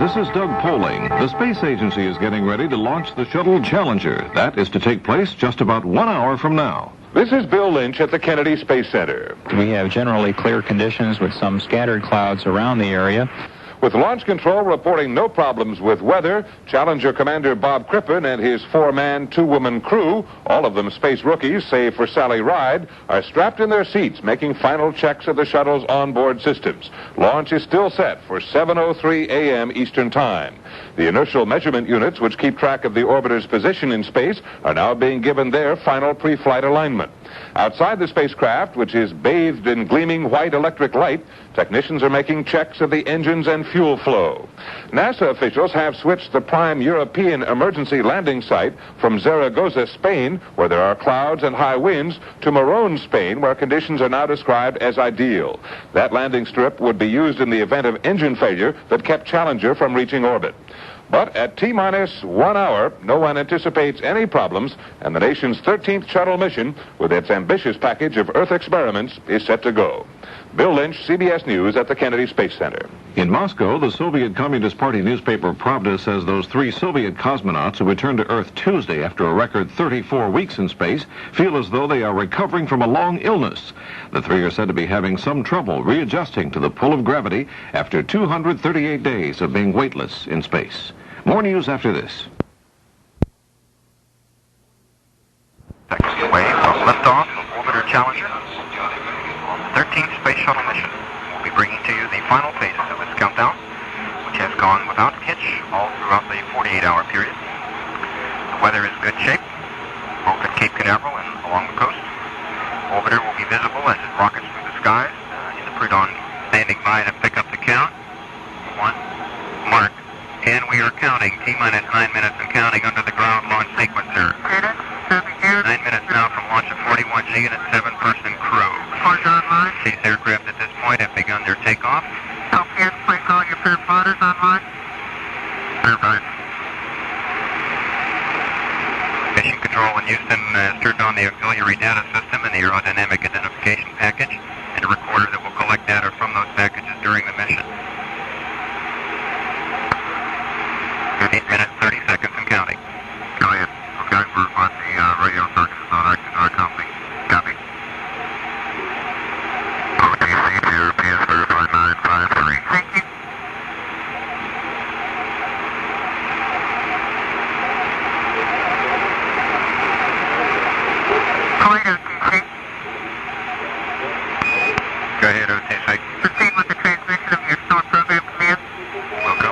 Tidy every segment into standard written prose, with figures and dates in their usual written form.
This is Doug Poling. The space agency is getting ready to launch the shuttle Challenger. That is to take place just about 1 hour from now. This is Bill Lynch at the Kennedy Space Center. We have generally clear conditions with some scattered clouds around the area. With launch control reporting no problems with weather, Challenger Commander Bob Crippen and his 4-man, 2-woman crew, all of them space rookies save for Sally Ride, are strapped in their seats making final checks of the shuttle's onboard systems. Launch is still set for 7:03 a.m. Eastern Time. The inertial measurement units, which keep track of the orbiter's position in space, are now being given their final pre-flight alignment. Outside the spacecraft, which is bathed in gleaming white electric light, technicians are making checks of the engines and fuel flow. NASA officials have switched the prime European emergency landing site from Zaragoza, Spain, where there are clouds and high winds, to Morón, Spain, where conditions are now described as ideal. That landing strip would be used in the event of engine failure that kept Challenger from reaching orbit. But at T-minus 1 hour, no one anticipates any problems, and the nation's 13th shuttle mission, with its ambitious package of Earth experiments, is set to go. Bill Lynch, CBS News at the Kennedy Space Center. In Moscow, the Soviet Communist Party newspaper Pravda says those 3 Soviet cosmonauts who returned to Earth Tuesday after a record 34 weeks in space feel as though they are recovering from a long illness. The 3 are said to be having some trouble readjusting to the pull of gravity after 238 days of being weightless in space. More news after this. Seconds away from liftoff of Orbiter Challenger. 13th Space Shuttle mission. We'll be bringing to you the final phases of its countdown, which has gone without hitch all throughout the 48-hour period. The weather is in good shape, both at Cape Canaveral and along the coast. Orbiter will be visible as it rockets through the skies. In the Prudon standing by to pick up the count. 1, mark. And we are counting. T-minus 9 minutes and counting under the ground launch sequencer. 9 minutes now from launch of 41G and its 7-person crew. These aircraft at this point have begun their takeoff. Okay, place all your pair plotters online. Mission Control in Houston has turned on the auxiliary data system and the aerodynamic identification package and a recorder that will collect data from those packages during the mission. 8 minutes, 30 seconds and counting. Go ahead. Okay, we're on the radio circuit on our company. Copy. OTC to European certified 953. Thank you. Go ahead, OTC. Go ahead, OTC. Proceed with the transmission of your store program command. Will go.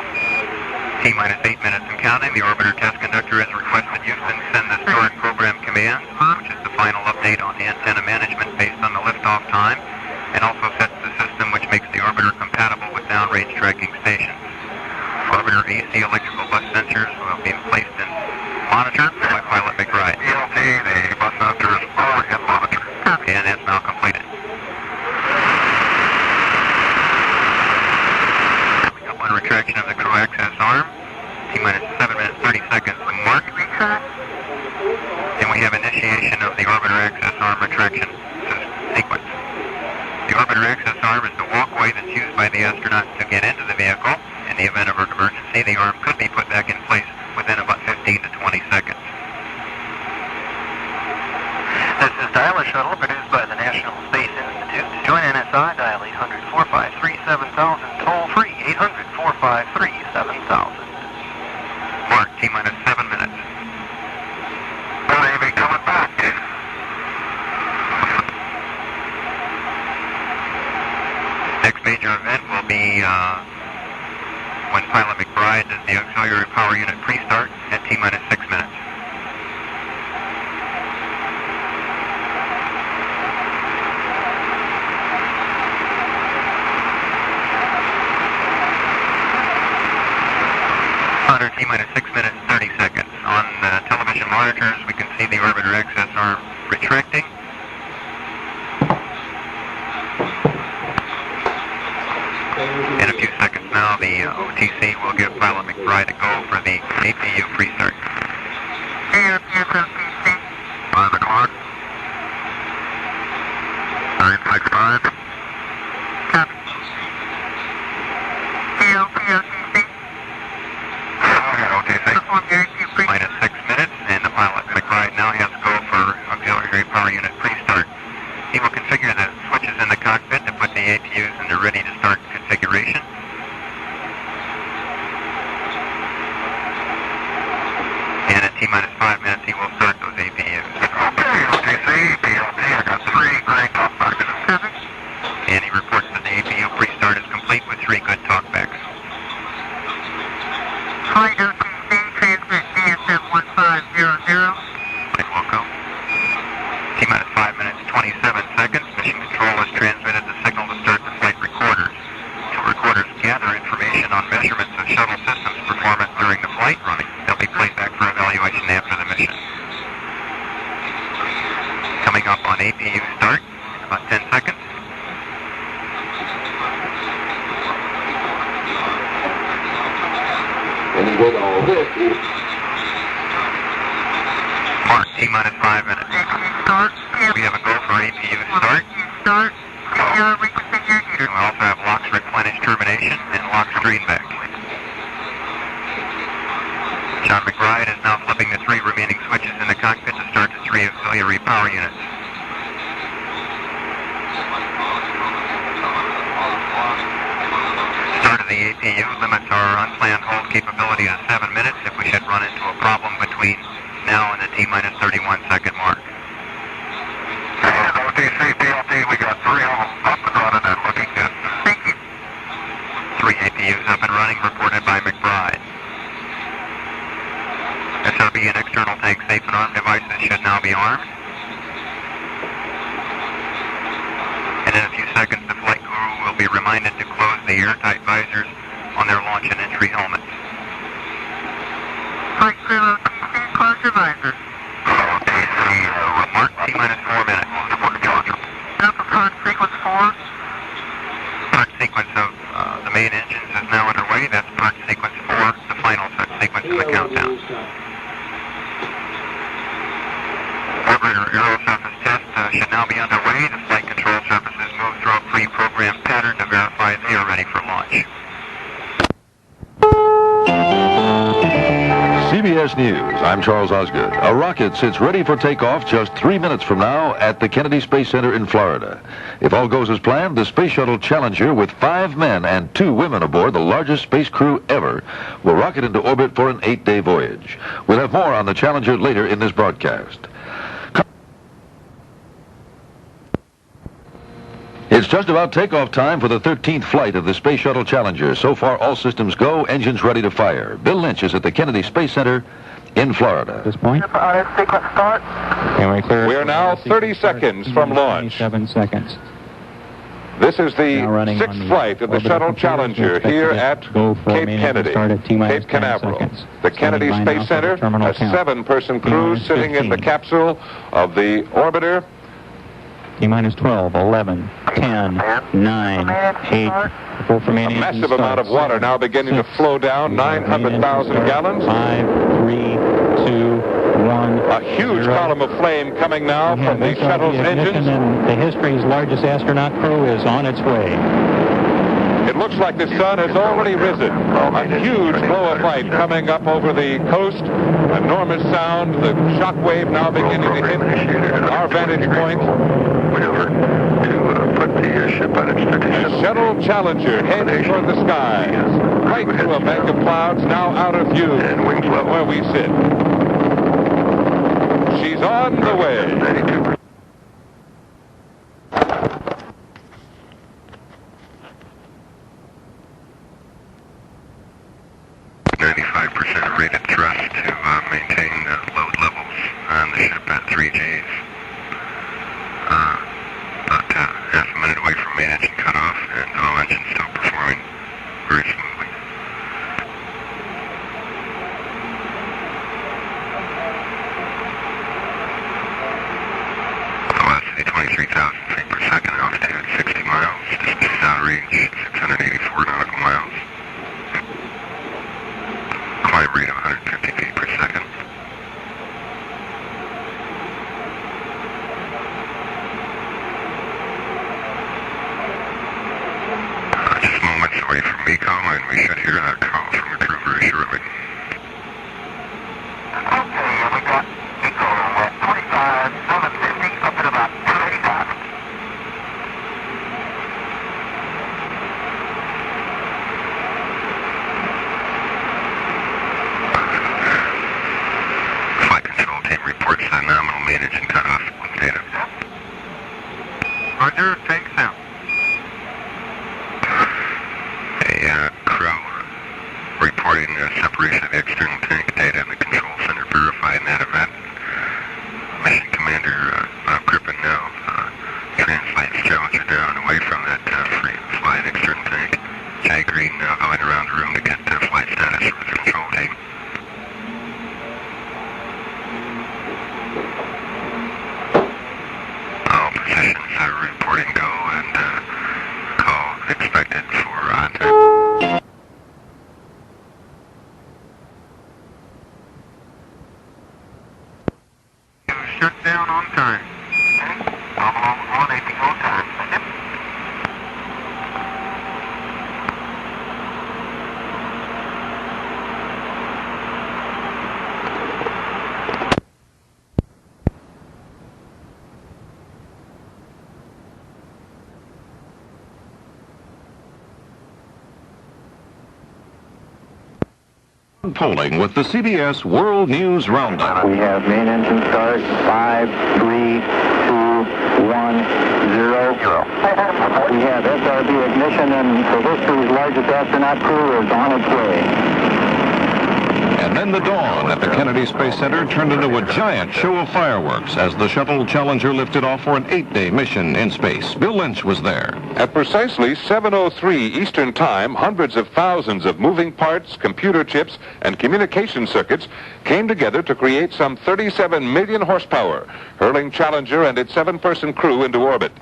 T-minus 8 minutes and counting. The orbiter test conductor has requested Houston send the stored program command, which is the final update on the antenna management based on the liftoff time, and also sets the system which makes the orbiter compatible with downrange tracking stations. Orbiter AC electrical bus sensors will be placed in monitor by pilot McBride. ELT, the bus sensors are in monitor. And that's now completed. One retraction of the crew access arm. T-minus 7 minutes, 30 seconds to mark. And we have initiation of the orbiter access arm retraction sequence. The orbiter access arm is the walkway that's used by the astronauts to get into the vehicle. In the event of an emergency, the arm could be put back in place within about 15 to 20 seconds. This is Dial-a-Shuttle, produced by the National Space Institute. To join NSI, dial 800-453-7000, toll free, 800-453-7000. Mark, T-minus 7 minutes. Navy coming back. Next major event will be when pilot McBride does the auxiliary power unit pre-start at T-minus 6 minutes. Under T-minus 6 minutes, 30 seconds. On television monitors, we can see the orbiter access arm retracting. In a few seconds now, the OTC will give pilot McBride a go for the APU pre-start. OTC. 5 o'clock. 965. Copy. OTC. auxiliary power unit pre-start. He will configure the switches in the cockpit to put the APUs in the ready-to-start configuration. And at T-minus 5 minutes, he will start those APUs. Okay, UTC, BLT, I got 3 gray talkbacks. And he reports that the APU pre-start is complete with 3 good talkbacks. Hi, UTC, transmit DSM 1500. Flight will go. T-minus 5 minutes, 27 seconds. Mission Control has transmitted the signal to start the flight recorders. Two recorders gather information on measurements of shuttle systems performance during the flight running. They'll be played back for evaluation after the mission. Coming up on APU start, about 10 seconds. And with all this, Mark, T-minus 5 minutes. Start. We have a go for APU start. Start. Reconfigured. We also have LOX replenish termination and LOX drain back. John McBride is now flipping the 3 remaining switches in the cockpit to start the 3 auxiliary power units. Start of the APU limits our unplanned hold capability to 7 minutes if we should run into a problem between now and the T-minus 31 second mark. And OTC, BLT, we got 3 of them up and running and looking good. Thank you. 3 APUs up and running, reported by McBride. SRB and external tank safe and arm devices should now be armed. And in a few seconds, the flight crew will be reminded to close the airtight visors on their launch and entry helmets. Flight crew OTC, close your visors. OTC, Mark, T-minus 4 minutes. Up upon sequence 4. Part sequence of the main engines is now underway. That's part sequence 4, the final sequence in the countdown. Orbiter aero surface test should now be underway. The flight control surfaces move through a pre-programmed pattern to verify they are ready for launch. CBS News, I'm Charles Osgood. A rocket sits ready for takeoff just 3 minutes from now at the Kennedy Space Center in Florida. If all goes as planned, the Space Shuttle Challenger, with 5 men and 2 women aboard, the largest space crew ever, will rocket into orbit for an 8-day voyage. We'll have more on the Challenger later in this broadcast. It's just about takeoff time for the 13th flight of the Space Shuttle Challenger. So far, all systems go, engines ready to fire. Bill Lynch is at the Kennedy Space Center in Florida. At this point, Sequence start. and we clear. we are now 30 seconds from launch. 27 seconds. This is the Now running on 6th the flight of the orbital Shuttle computers. Challenger Expected here to at go for Cape main engine Kennedy, start at T-minus Cape 10 Canaveral. seconds. The Kennedy Standing by now Space for the Center, terminal a count. 7-person crew T-minus sitting in the 15. capsule of the orbiter. T-minus 12, 11, 10, 9, 8. Full for main A engine massive start. amount of water now beginning to flow down, 900,000 gallons. 5, 3, 2, 1. A huge column of flame coming now from the shuttle's engines. And the history's largest astronaut crew is on its way. It looks like the sun has already risen. A huge glow of light coming up over the coast. Enormous sound. The shock wave now beginning to hit our vantage point. Maneuver to put the ship on its tradition. The Shuttle Challenger heads toward the sky. Right through a bank of clouds, now out of view And wings level. where we sit. She's on the way. 92%. Rated thrust to maintain load levels on the ship at 3 Gs. About half a minute away from main engine cutoff, and all engines still performing very smoothly. Velocity 23,000 feet per second, altitude 60 miles, distance out range 684 nautical miles. Climb rate of 150 feet per second. Just moments away from MECO, and we should hear that call from a crew very shortly. Okay, we got MECO at 25, 750. Roger, tank sound. Hey, Crow. Reporting separation of the external tank data in the control center, verifying that event. Mission Commander Bob Crippen now translates Challenger down away from that free flight external tank. Jay Green now going around the room to get flight status for the control team. All positions are reporting go and call expected for on-time. Shut down on time. On APO time. Polling with the CBS World News Roundup. We have main engine start, 5, 3, 2, 1, 0. We have SRB ignition, and for history's largest astronaut crew is on its way. And then the dawn at the Kennedy Space Center turned into a giant show of fireworks as the shuttle Challenger lifted off for an 8-day mission in space. Bill Lynch was there. At precisely 7:03 Eastern Time, hundreds of thousands of moving parts, computer chips, and communication circuits came together to create some 37 million horsepower, hurling Challenger and its 7-person crew into orbit.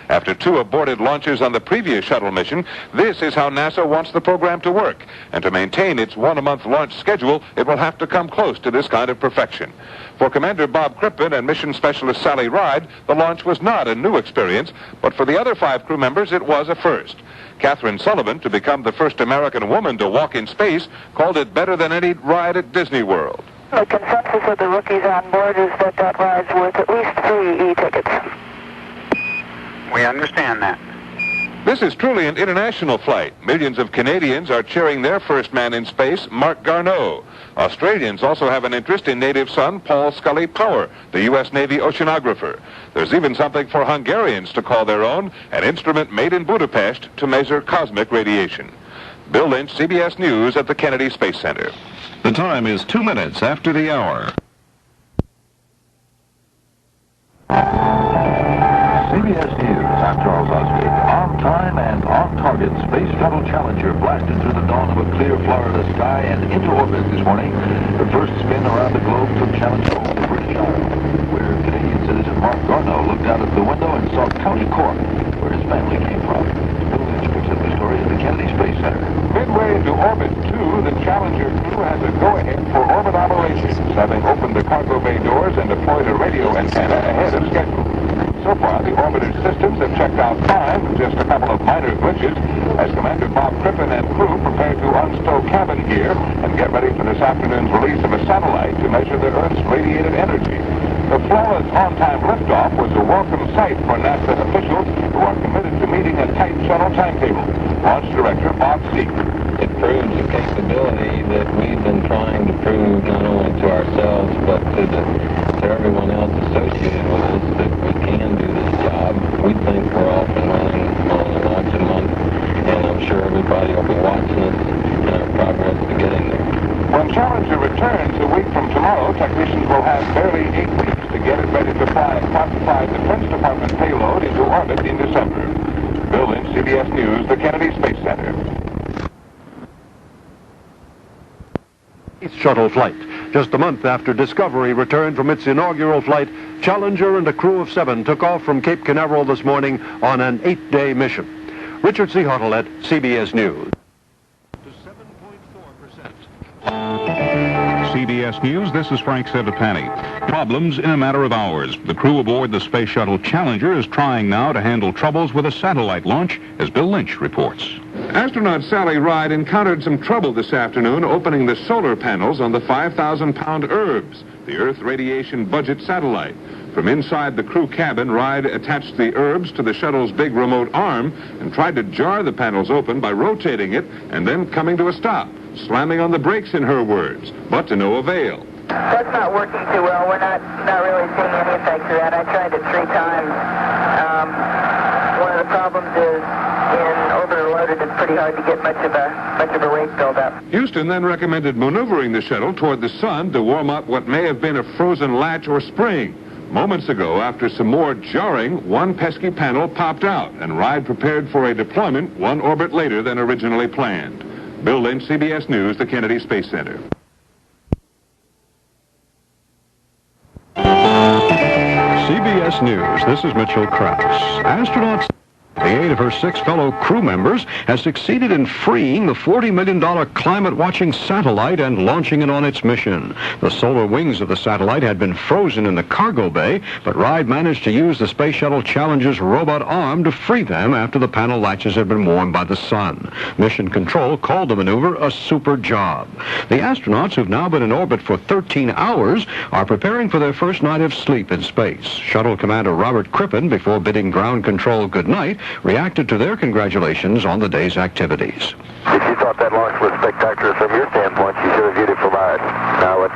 After 2 aborted launches on the previous shuttle mission, this is how NASA wants the program to work. And to maintain its 1-a-month launch schedule, it will have to come close to this kind of perfection. For Commander Bob Crippen and Mission Specialist Sally Ride, the launch was not a new experience, but for the other 5 crew members, it was a first. Kathryn Sullivan, to become the first American woman to walk in space, called it better than any ride at Disney World. The consensus of the rookies on board is that that ride's worth at least 3 e-tickets. We understand that. This is truly an international flight. Millions of Canadians are cheering their first man in space, Mark Garneau. Australians also have an interest in native son Paul Scully Power, the U.S. Navy oceanographer. There's even something for Hungarians to call their own, an instrument made in Budapest to measure cosmic radiation. Bill Lynch, CBS News at the Kennedy Space Center. The time is 2 minutes after the hour. CBS News, I'm Charles Osgood. On time and on target, Space Shuttle Challenger blasted through the dawn of a clear Florida sky and into orbit this morning. The first spin around the globe took Challenger home to British Isles, where Canadian citizen Mark Garneau looked out of the window and saw County Cork, where his family came from. Bill Lynch picks up the story at the Kennedy Space Center. Midway into orbit 2, the Challenger crew has a go-ahead for orbit operations, having opened the cargo bay doors and deployed a radio antenna ahead of schedule. So far, the orbiter systems have checked out fine, with just a couple of minor glitches, as Commander Bob Crippen and crew prepare to unstow cabin gear and get ready for this afternoon's release of a satellite to measure the Earth's radiated energy. The flawless on-time liftoff was a welcome sight for NASA officials who are committed to meeting a tight shuttle timetable. Launch Director Bob Seek. It proves a capability that we've been trying to prove not only to ourselves but to everyone else associated with us, that we can do this job. We think we're off and running on a launch a month, and I'm sure everybody will be watching us in our progress to getting there. When Challenger returns a week from tomorrow, technicians will have barely 8 weeks to get it ready to fly a classified Defense Department payload into orbit in December. Bill Lynch, CBS News, the Kennedy Space Center. Shuttle flight. Just a month after Discovery returned from its inaugural flight, Challenger and a crew of 7 took off from Cape Canaveral this morning on an 8-day mission. Richard C. Huttle at CBS News. CBS News, this is Frank Sevapani. Problems in a matter of hours. The crew aboard the Space Shuttle Challenger is trying now to handle troubles with a satellite launch, as Bill Lynch reports. Astronaut Sally Ride encountered some trouble this afternoon opening the solar panels on the 5,000-pound ERBS, the Earth Radiation Budget Satellite. From inside the crew cabin, Ride attached the ERBS to the shuttle's big remote arm and tried to jar the panels open by rotating it and then coming to a stop, slamming on the brakes in her words, but to no avail. That's not working too well. We're not really seeing any effects of that. I tried it 3 times. hard to get much of a rate build up. Houston then recommended maneuvering the shuttle toward the sun to warm up what may have been a frozen latch or spring. Moments ago, after some more jarring, one pesky panel popped out, and Ride prepared for a deployment 1 orbit later than originally planned. Bill Lynch, CBS News, the Kennedy Space Center. CBS News, this is Mitchell Krauss. Astronauts, the aid of her 6 fellow crew members, has succeeded in freeing the $40 million climate-watching satellite and launching it on its mission. The solar wings of the satellite had been frozen in the cargo bay, but Ride managed to use the Space Shuttle Challenger's robot arm to free them after the panel latches had been warmed by the sun. Mission Control called the maneuver a super job. The astronauts, who've now been in orbit for 13 hours, are preparing for their first night of sleep in space. Shuttle Commander Robert Crippen, before bidding ground control goodnight, reacted to their congratulations on the day's activities. If you thought that launch was spectacular from your standpoint, you should have viewed it from ours. Now, it's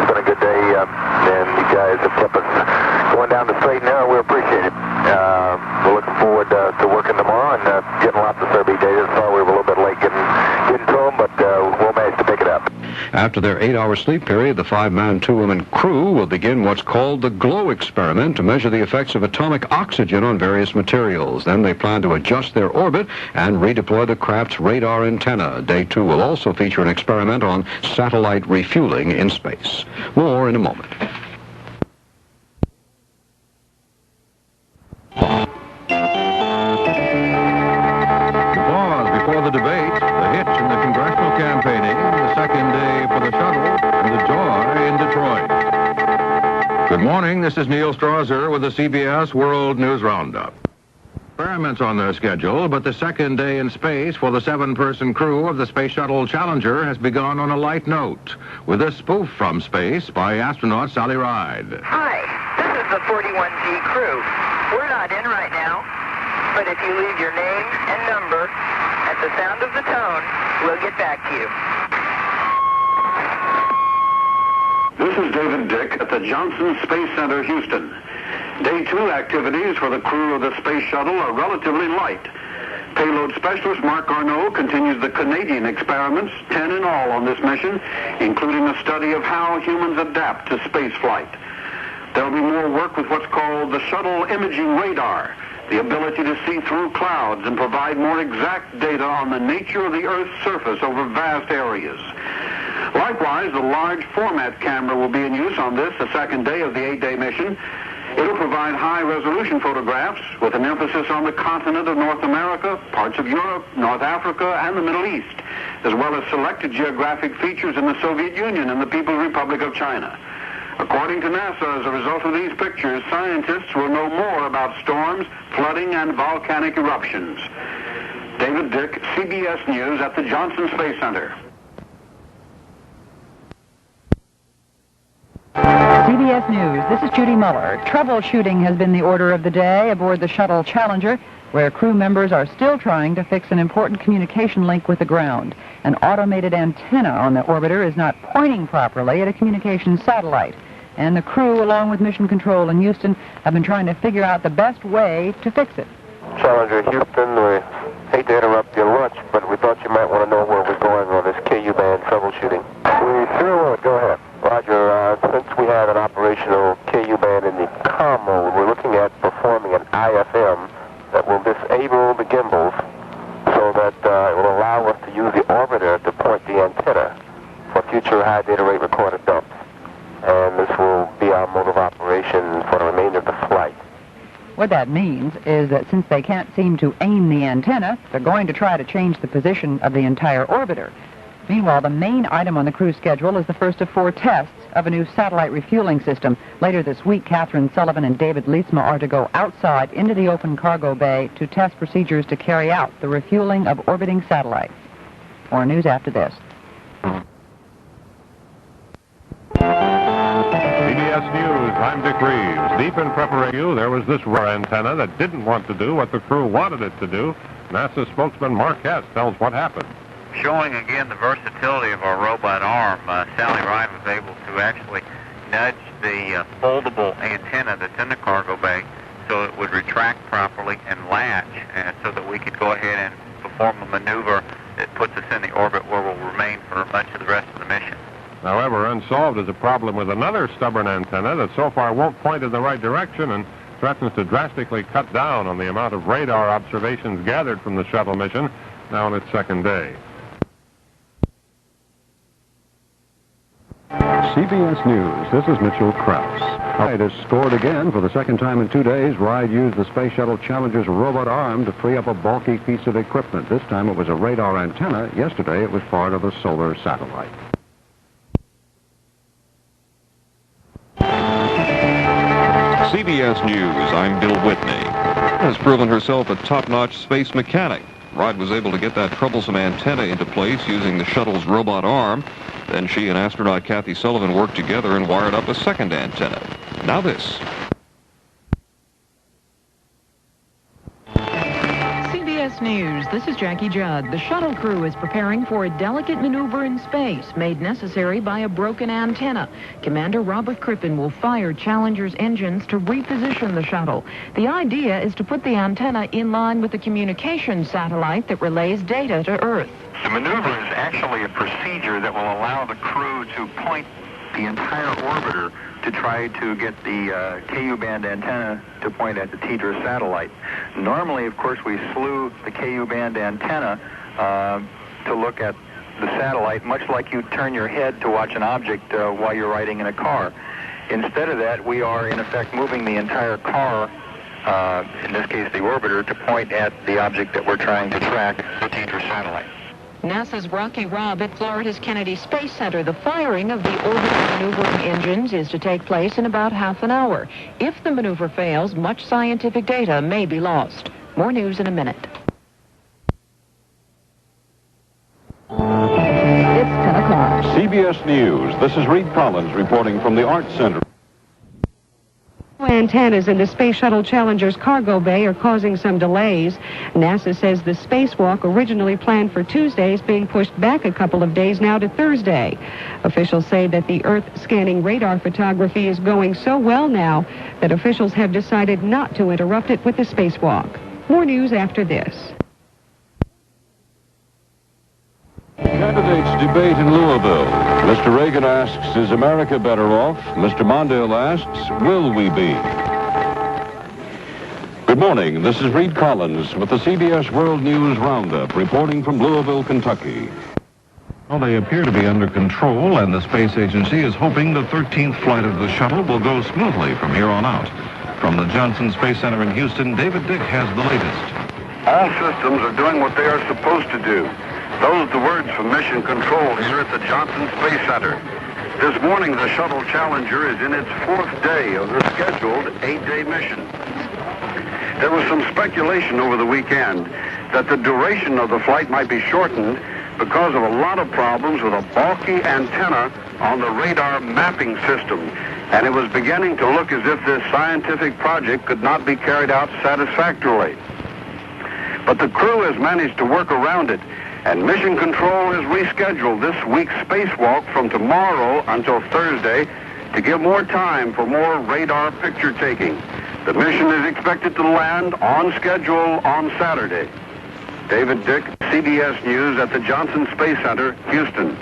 been a good day, and you guys have kept us going down the straight and narrow. We appreciate it. We're looking forward to working tomorrow and getting lots of survey data. Sorry we were a little bit late getting to them, but we'll manage to pick it up. After their 8-hour sleep period, the 5-man, 2-woman crew will begin what's called the GLOW experiment to measure the effects of atomic oxygen on various materials. Then they plan to adjust their orbit and redeploy the craft's radar antenna. Day 2 will also feature an experiment on satellite refueling in space. More in a moment. The pause before the debate, the hitch in the congressional campaigning, the second day for the shuttle, and the joy in Detroit. Good morning, this is Neil Strasser with the CBS World News Roundup. Experiments on their schedule, but the second day in space for the 7-person crew of the Space Shuttle Challenger has begun on a light note, with a spoof from space by astronaut Sally Ride. Hi, this is the 41G crew. We're not in right now, but if you leave your name and number, at the sound of the tone, we'll get back to you. This is David Dick at the Johnson Space Center, Houston. Day 2 activities for the crew of the Space Shuttle are relatively light. Payload specialist Mark Arnault continues the Canadian experiments, 10 in all on this mission, including a study of how humans adapt to space flight. There'll be more work with what's called the shuttle imaging radar, the ability to see through clouds and provide more exact data on the nature of the Earth's surface over vast areas. Likewise, the large format camera will be in use on this, the second day of the 8-day mission. It'll provide high-resolution photographs with an emphasis on the continent of North America, parts of Europe, North Africa, and the Middle East, as well as selected geographic features in the Soviet Union and the People's Republic of China. According to NASA, as a result of these pictures, scientists will know more about storms, flooding, and volcanic eruptions. David Dick, CBS News at the Johnson Space Center. CBS News, this is Judy Muller. Troubleshooting has been the order of the day aboard the Shuttle Challenger, where crew members are still trying to fix an important communication link with the ground. An automated antenna on the orbiter is not pointing properly at a communications satellite, and the crew, along with Mission Control in Houston, have been trying to figure out the best way to fix it. Challenger Houston, we hate to interrupt your lunch, but we thought you might want to know where we're going on this KU band troubleshooting. We sure would. Go ahead. Roger, since we have an operational KU band in the COM mode, we're looking at performing an IFM that will disable the gimbals so that it will allow us to use the orbiter to point the antenna for future high data rate recorded dumps. And this will be our mode of operation for the remainder of the flight. What that means is that since they can't seem to aim the antenna, they're going to try to change the position of the entire orbiter. Meanwhile, the main item on the crew schedule is the first of 4 tests of a new satellite refueling system. Later this week, Kathryn Sullivan and David Leetsma are to go outside into the open cargo bay to test procedures to carry out the refueling of orbiting satellites. More news after this. CBS News, I'm Dick Reeves. Deep in preparation, there was this radar antenna that didn't want to do what the crew wanted it to do. NASA spokesman Mark Hess tells what happened. Showing again the versatility of our robot arm, Sally Ride was able to actually nudge the foldable antenna that's in the cargo bay so it would retract properly and latch, so that we could go ahead and perform a maneuver is a problem with another stubborn antenna that so far won't point in the right direction and threatens to drastically cut down on the amount of radar observations gathered from the shuttle mission now on its second day. CBS News, this is Mitchell Krause. Ride has scored again for the second time in 2 days. Ride used the Space Shuttle Challenger's robot arm to free up a bulky piece of equipment. This time it was a radar antenna. Yesterday it was part of a solar satellite. CBS News, I'm Bill Whitney. Has proven herself a top-notch space mechanic. Ride was able to get that troublesome antenna into place using the shuttle's robot arm. Then she and astronaut Kathryn Sullivan worked together and wired up a second antenna. Now this. CBS News, this is Jackie Judd. The shuttle crew is preparing for a delicate maneuver in space made necessary by a broken antenna. Commander Robert Crippen will fire Challenger's engines to reposition the shuttle. The idea is to put the antenna in line with the communications satellite that relays data to Earth. The maneuver is actually a procedure that will allow the crew to point the entire orbiter to try to get the KU-band antenna to point at the TDRS satellite. Normally, of course, we slew the KU-band antenna to look at the satellite, much like you turn your head to watch an object while you're riding in a car. Instead of that, we are, in effect, moving the entire car, in this case the orbiter, to point at the object that we're trying to track, the TDRS satellite. NASA's Rocky Rob at Florida's Kennedy Space Center. The firing of the orbital maneuvering engines is to take place in about half an hour. If the maneuver fails, much scientific data may be lost. More news in a minute. It's 10 o'clock. CBS News, this is Reed Collins reporting from the Arts Center. Antennas in the Space Shuttle Challenger's cargo bay are causing some delays. NASA says the spacewalk, originally planned for Tuesday, is being pushed back a couple of days now to Thursday. Officials say that the Earth-scanning radar photography is going so well now that officials have decided not to interrupt it with the spacewalk. More news after this. Candidates debate in Louisville. Mr. Reagan asks, is America better off? Mr. Mondale asks, will we be? Good morning. This is Reed Collins with the CBS World News Roundup, reporting from Louisville, Kentucky. Well, they appear to be under control, and the space agency is hoping the 13th flight of the shuttle will go smoothly from here on out. From the Johnson Space Center in Houston, David Dick has the latest. All systems are doing what they are supposed to do. Those are the words from Mission Control here at the Johnson Space Center. This morning, the Shuttle Challenger is in its 4th day of the scheduled 8-day mission. There was some speculation over the weekend that the duration of the flight might be shortened because of a lot of problems with a bulky antenna on the radar mapping system. And it was beginning to look as if this scientific project could not be carried out satisfactorily. But the crew has managed to work around it. And Mission Control has rescheduled this week's spacewalk from tomorrow until Thursday to give more time for more radar picture taking. The mission is expected to land on schedule on Saturday. David Dick, CBS News at the Johnson Space Center, Houston.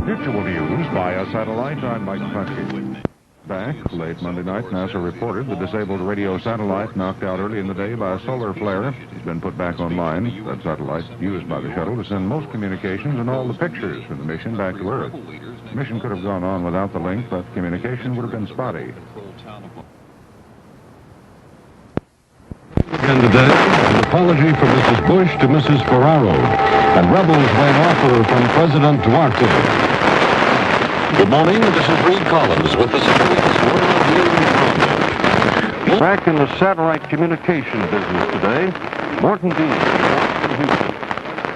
Virtual views via satellite. I'm Mike Puckett. Back late Monday night, NASA reported the disabled radio satellite knocked out early in the day by a solar flare has been put back online. That satellite used by the shuttle to send most communications and all the pictures from the mission back to Earth. The mission could have gone on without the link, but communication would have been spotty. And today, an apology from Mrs. Bush to Mrs. Ferraro. And rebels win offer from President Duarte. Good morning, this is Reed Collins with the CBS World News Roundup. Back in the satellite communication business today, Morton Dean from Houston.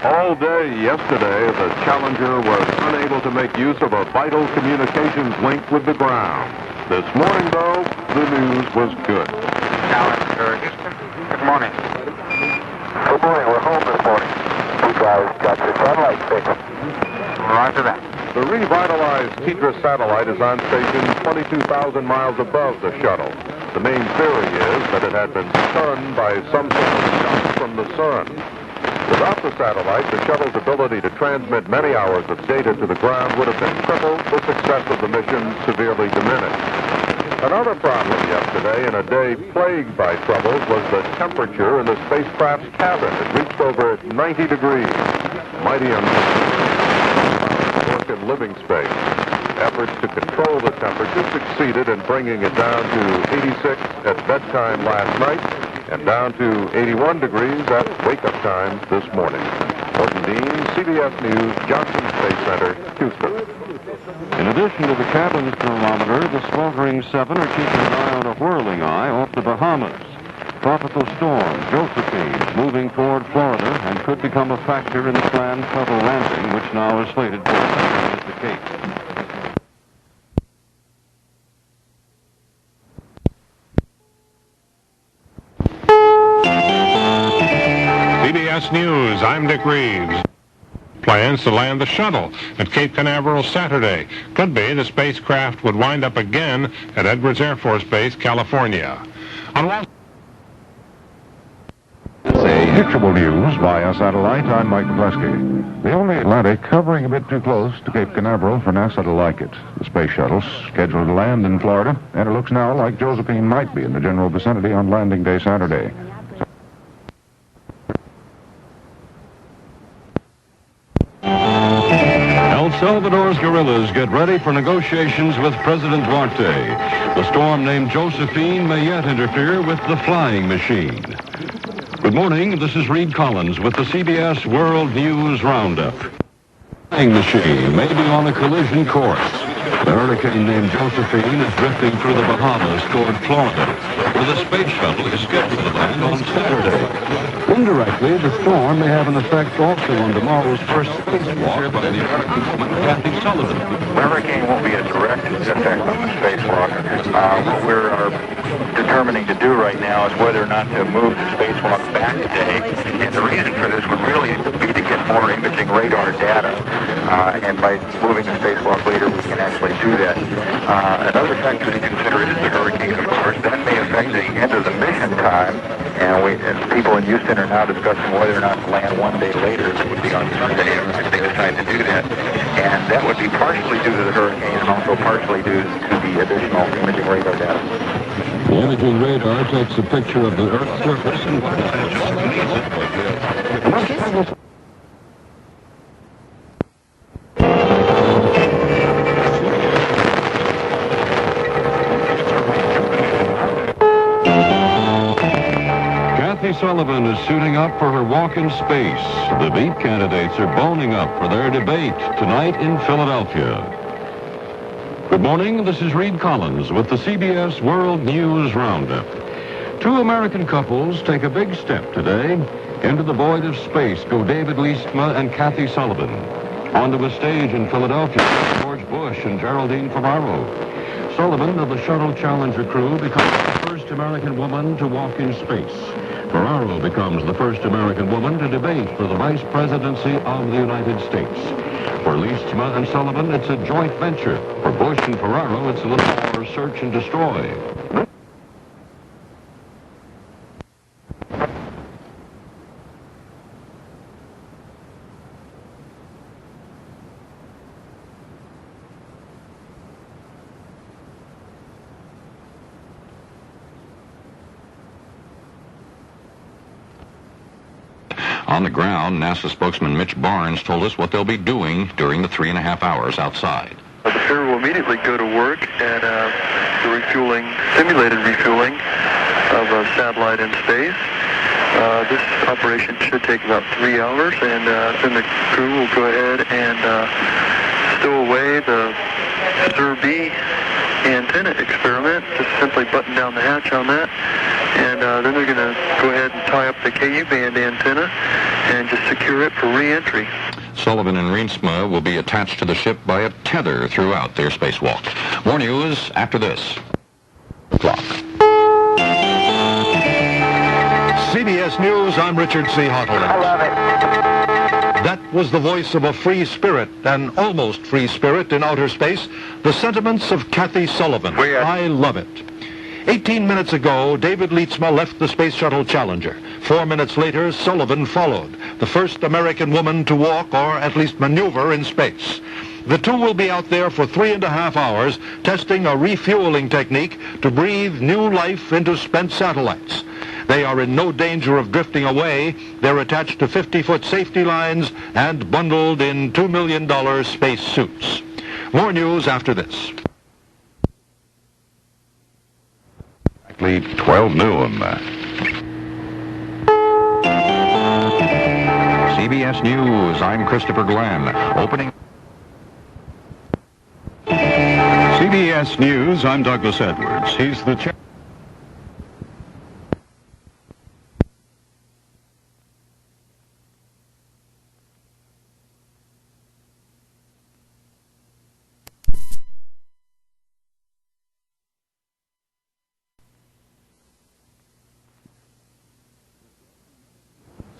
All day yesterday, the Challenger was unable to make use of a vital communications link with the ground. This morning, though, the news was good. Challenger, Houston. Good morning. Good morning. We're home this morning. You guys got your satellite fixed. Roger that. The revitalized Tetra satellite is on station 22,000 miles above the shuttle. The main theory is that it had been stunned by some sort of shock from the sun. Without the satellite, the shuttle's ability to transmit many hours of data to the ground would have been crippled, the success of the mission severely diminished. Another problem yesterday, in a day plagued by troubles, was the temperature in the spacecraft's cabin. It reached over 90 degrees. Mighty work and living space. Efforts to control the temperature succeeded in bringing it down to 86 at bedtime last night and down to 81 degrees at wake-up time this morning. Gordon Dean, CBS News, Johnson Space Center, Houston. In addition to the cabin thermometer, the sweltering 7 are keeping an eye on a whirling eye off the Bahamas. Tropical storm Josephine is moving toward Florida and could become a factor in the planned shuttle landing, which now is slated for Saturday at the Cape. CBS News, I'm Dick Reeves. Plans to land the shuttle at Cape Canaveral Saturday. Could be the spacecraft would wind up again at Edwards Air Force Base, California. On Actual news via satellite, I'm Mike McCluskey. The only Atlantic hovering a bit too close to Cape Canaveral for NASA to like it. The space shuttle's scheduled to land in Florida, and it looks now like Josephine might be in the general vicinity on landing day Saturday. El Salvador's guerrillas get ready for negotiations with President Duarte. The storm named Josephine may yet interfere with the flying machine. Good morning, this is Reed Collins with the CBS World News Roundup. The flying machine may be on a collision course. The hurricane named Josephine is drifting through the Bahamas toward Florida, where the space shuttle is scheduled to land on Saturday. Indirectly, the storm may have an effect also on tomorrow's first spacewalk by the American woman, Kathryn Sullivan. The hurricane won't be a direct effect on the spacewalk. What we're determining to do right now is whether or not to move the spacewalk back today. And the reason for this would really be to get more imaging radar data. And by moving the spacewalk later, we can actually do that. Another factor to consider is the hurricane, of course. That may affect the end of the mission time. And people in Houston are now discussing whether or not to land one day later. That would be on Sunday if they decide to do that. And that would be partially due to the hurricane and also partially due to the additional imaging radar data. The imaging radar takes a picture of the Earth's surface and what it is. Kathryn Sullivan is suiting up for her walk in space. The beat candidates are boning up for their debate tonight in Philadelphia. Good morning, this is Reed Collins with the CBS World News Roundup. Two American couples take a big step today. Into the void of space go David Leestma and Kathryn Sullivan. Onto a stage in Philadelphia, George Bush and Geraldine Ferraro. Sullivan of the Shuttle Challenger crew becomes the first American woman to walk in space. Ferraro becomes the first American woman to debate for the vice presidency of the United States. For Leestma and Sullivan, it's a joint venture. For Bush and Ferraro, it's a little more search and destroy. On the ground, NASA spokesman Mitch Barnes told us what they'll be doing during the 3.5 hours outside. The Fair will immediately go to work at the refueling, simulated refueling of a satellite in space. This operation should take about 3 hours, and then the crew will go ahead and stow away the Sir-B antenna experiment. Just simply button down the hatch on that. And then they're going to go ahead and tie up the KU band antenna and just secure it for re-entry. Sullivan and Riensma will be attached to the ship by a tether throughout their spacewalk. More news after this. Clock. CBS News, I'm Richard C. Hottle. I love it. That was the voice of a free spirit, an almost free spirit in outer space, the sentiments of Kathryn Sullivan. I love it. 18 minutes ago, David Leitsma left the Space Shuttle Challenger. 4 minutes later, Sullivan followed, the first American woman to walk or at least maneuver in space. The two will be out there for 3.5 hours testing a refueling technique to breathe new life into spent satellites. They are in no danger of drifting away. They're attached to 50-foot safety lines and bundled in $2 million space suits. More news after this. Exactly 12 noon. CBS News, I'm Christopher Glenn. Opening. CBS News, I'm Douglas Edwards. He's the chair.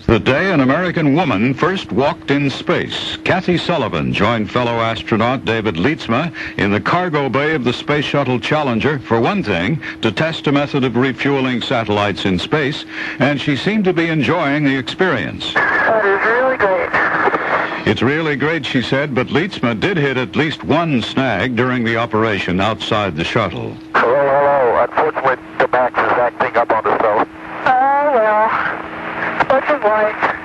The day an American woman first walked in space. Kathryn Sullivan joined fellow astronaut David Leitsma in the cargo bay of the Space Shuttle Challenger, for one thing, to test a method of refueling satellites in space, and she seemed to be enjoying the experience. That is really great. It's really great, she said, but Leitsma did hit at least one snag during the operation outside the shuttle. Hello. Unfortunately, the Max is acting up on the stove. Oh, well. Bunch of lights.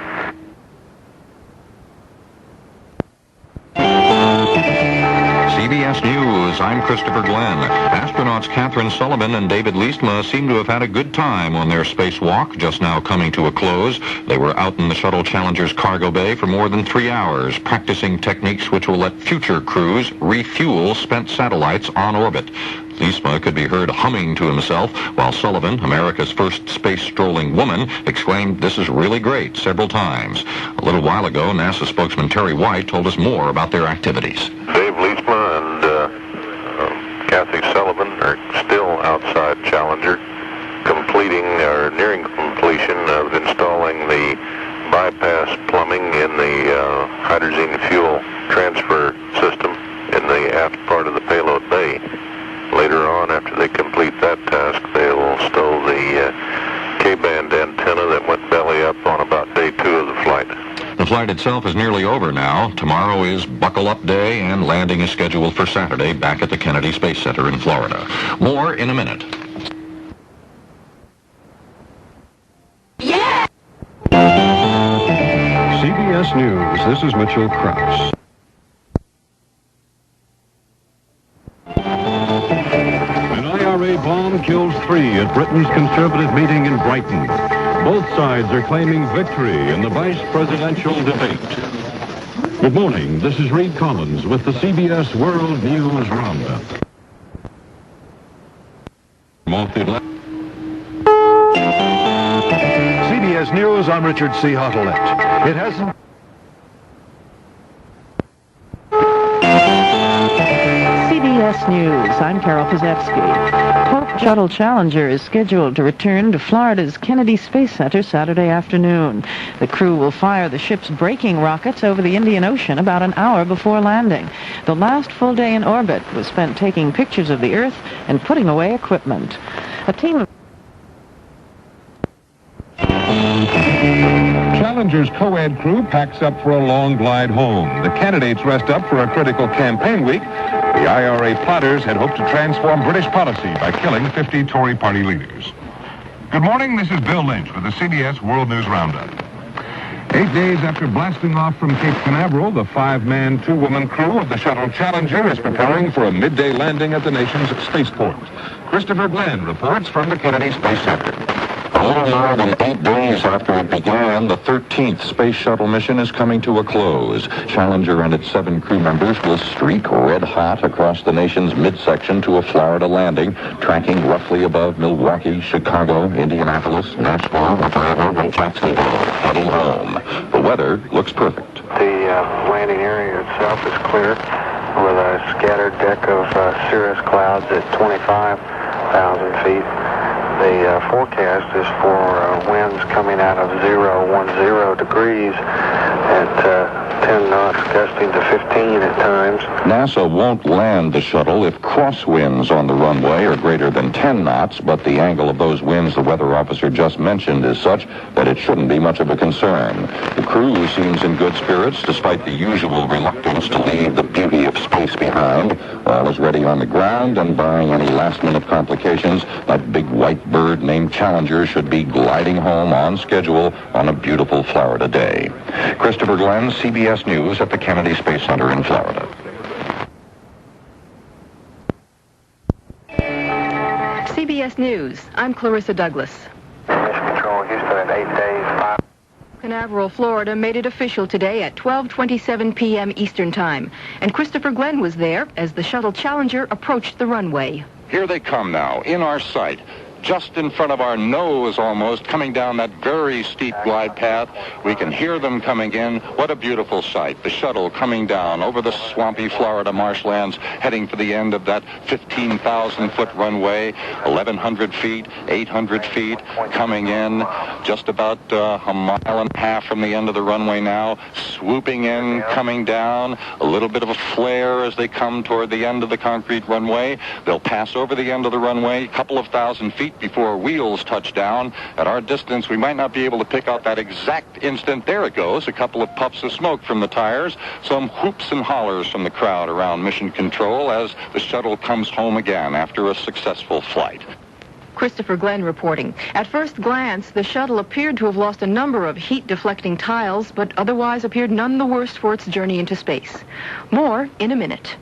CBS News, I'm Christopher Glenn. Astronauts Kathryn Sullivan and David Leitsma seem to have had a good time on their spacewalk, just now coming to a close. They were out in the Shuttle Challenger's cargo bay for more than 3 hours, practicing techniques which will let future crews refuel spent satellites on orbit. Leitsma could be heard humming to himself, while Sullivan, America's first space-strolling woman, exclaimed, "This is really great," several times. A little while ago, NASA spokesman Terry White told us more about their activities. Dave Leitsma and Kathryn Sullivan are still outside Challenger, completing or nearing completion of installing the bypass plumbing in the hydrogen fuel transfer system in the aft part of the payload bay. Later on, after they complete that task, they will stow the K-band antenna that went belly up on about day 2 of the flight. The flight itself is nearly over now. Tomorrow is Buckle Up Day, and landing is scheduled for Saturday back at the Kennedy Space Center in Florida. More in a minute. Yeah! CBS News, this is Mitchell Krause. IRA bomb kills 3 at Britain's Conservative meeting in Brighton. Both sides are claiming victory in the vice presidential debate. Good morning. This is Reed Collins with the CBS World News Roundup. CBS News, I'm Richard C. Hottle. It hasn't... CBS News, I'm Carol Pazewski. Hope Shuttle Challenger is scheduled to return to Florida's Kennedy Space Center Saturday afternoon. The crew will fire the ship's braking rockets over the Indian Ocean about an hour before landing. The last full day in orbit was spent taking pictures of the Earth and putting away equipment. A team of Challenger's co-ed crew packs up for a long glide home. The candidates rest up for a critical campaign week. The IRA plotters had hoped to transform British policy by killing 50 Tory party leaders. Good morning, this is Bill Lynch with the CBS World News Roundup. 8 days after blasting off from Cape Canaveral, the 5-man, 2-woman crew of the Shuttle Challenger is preparing for a midday landing at the nation's spaceport. Christopher Glenn reports from the Kennedy Space Center. A little more than 8 days after it began, the 13th Space Shuttle mission is coming to a close. Challenger and its 7 crew members will streak red hot across the nation's midsection to a Florida landing, tracking roughly above Milwaukee, Chicago, Indianapolis, Nashville, Atlanta, and Jacksonville, heading home. weather looks perfect. The landing area itself is clear with a scattered deck of cirrus clouds at 25,000 feet. The forecast is for winds coming out of 010 degrees at 10 knots, gusting to 15 at times. NASA won't land the shuttle if crosswinds on the runway are greater than 10 knots, but the angle of those winds the weather officer just mentioned is such that it shouldn't be much of a concern. The crew seems in good spirits despite the usual reluctance to leave the beauty of space behind. All is ready on the ground, and barring any last-minute complications, that big white bird named Challenger should be gliding home on schedule on a beautiful Florida day. Christopher Glenn, CBS News at the Kennedy Space Center in Florida. CBS News, I'm Clarissa Douglas. Mission Control, Houston at 8 days. Canaveral, Florida made it official today at 12:27 p.m. Eastern Time, and Christopher Glenn was there as the shuttle Challenger approached the runway. Here they come now, in our sight. Just in front of our nose almost, coming down that very steep glide path. We can hear them coming in. What a beautiful sight. The shuttle coming down over the swampy Florida marshlands, heading for the end of that 15,000-foot runway, 1,100 feet, 800 feet, coming in just about a mile and a half from the end of the runway now, swooping in, coming down, a little bit of a flare as they come toward the end of the concrete runway. They'll pass over the end of the runway, a couple of thousand feet before wheels touch down. At our distance, we might not be able to pick out that exact instant. There it goes, a couple of puffs of smoke from the tires, some whoops and hollers from the crowd around Mission Control as the shuttle comes home again after a successful flight. Christopher Glenn reporting. At first glance, the shuttle appeared to have lost a number of heat-deflecting tiles, but otherwise appeared none the worse for its journey into space. More in a minute.